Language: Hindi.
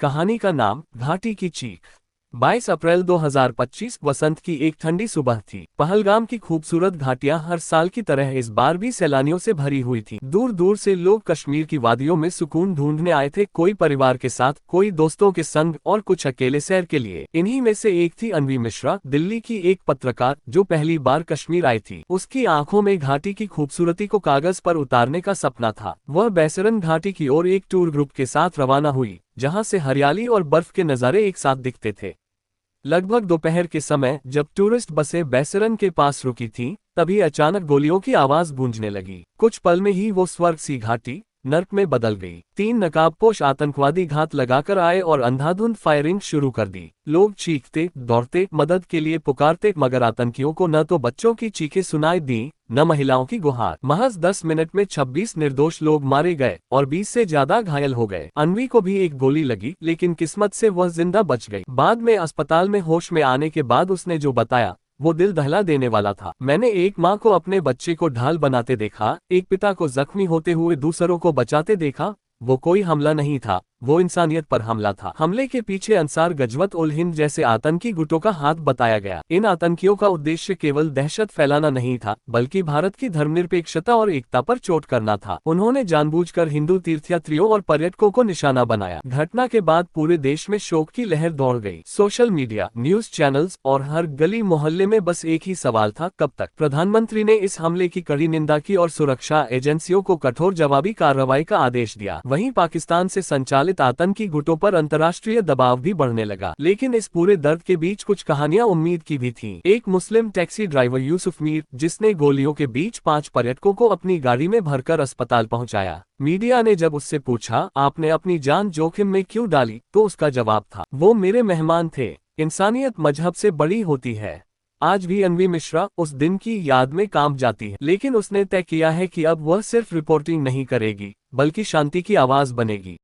कहानी का नाम घाटी की चीख। 22 अप्रैल 2025 वसंत की एक ठंडी सुबह थी। पहलगाम की खूबसूरत घाटियां हर साल की तरह इस बार भी सैलानियों से भरी हुई थी। दूर दूर से लोग कश्मीर की वादियों में सुकून ढूंढने आए थे, कोई परिवार के साथ, कोई दोस्तों के संग और कुछ अकेले सैर के लिए। इन्हीं में से एक थी अन्वी मिश्रा, दिल्ली की एक पत्रकार जो पहली बार कश्मीर आई थी। उसकी आंखों में घाटी की खूबसूरती को कागज पर उतारने का सपना था। वह बैसरन घाटी की ओर एक टूर ग्रुप के साथ रवाना हुई, जहां से हरियाली और बर्फ के नज़ारे एक साथ दिखते थे। लगभग दोपहर के समय जब टूरिस्ट बसें बैसरन के पास रुकी थीं, तभी अचानक गोलियों की आवाज गूंजने लगी। कुछ पल में ही वो स्वर्ग सी घाटी नर्क में बदल गई। 3 नकाबपोश आतंकवादी घात लगाकर आए और अंधाधुंध फायरिंग शुरू कर दी। लोग चीखते, दौड़ते, मदद के लिए पुकारते, मगर आतंकियों को न तो बच्चों की चीखें सुनाई दी, न महिलाओं की गुहार। महज 10 मिनट में 26 निर्दोष लोग मारे गए और 20 से ज्यादा घायल हो गए। अन्वी को भी एक गोली लगी, लेकिन किस्मत से वह जिंदा बच गई। बाद में अस्पताल में होश में आने के बाद उसने जो बताया वो दिल दहला देने वाला था। मैंने एक माँ को अपने बच्चे को ढाल बनाते देखा, एक पिता को जख्मी होते हुए दूसरों को बचाते देखा। वो कोई हमला नहीं था, वो इंसानियत पर हमला था। हमले के पीछे अंसार गजवत उल हिंद जैसे आतंकी गुटों का हाथ बताया गया। इन आतंकियों का उद्देश्य केवल दहशत फैलाना नहीं था, बल्कि भारत की धर्मनिरपेक्षता और एकता पर चोट करना था। उन्होंने जानबूझकर हिंदू तीर्थयात्रियों और पर्यटकों को निशाना बनाया। घटना के बाद पूरे देश में शोक की लहर दौड़ गई। सोशल मीडिया, न्यूज चैनल्स और हर गली मोहल्ले में बस एक ही सवाल था, कब तक। प्रधानमंत्री ने इस हमले की कड़ी निंदा की और सुरक्षा एजेंसियों को कठोर जवाबी कार्रवाई का आदेश दिया। वहीं पाकिस्तान से संचालित आतंकी गुटों पर अंतर्राष्ट्रीय दबाव भी बढ़ने लगा। लेकिन इस पूरे दर्द के बीच कुछ कहानियां उम्मीद की भी थीं। एक मुस्लिम टैक्सी ड्राइवर यूसुफ मीर, जिसने गोलियों के बीच 5 पर्यटकों को अपनी गाड़ी में भरकर अस्पताल पहुंचाया। मीडिया ने जब उससे पूछा, आपने अपनी जान जोखिम में क्यों डाली, तो उसका जवाब था, वो मेरे मेहमान थे। इंसानियत मजहब से बड़ी होती है। आज भी अन्वी मिश्रा उस दिन की याद में काम जाती है, लेकिन उसने तय किया है कि अब वह सिर्फ रिपोर्टिंग नहीं करेगी, बल्कि शांति की आवाज बनेगी।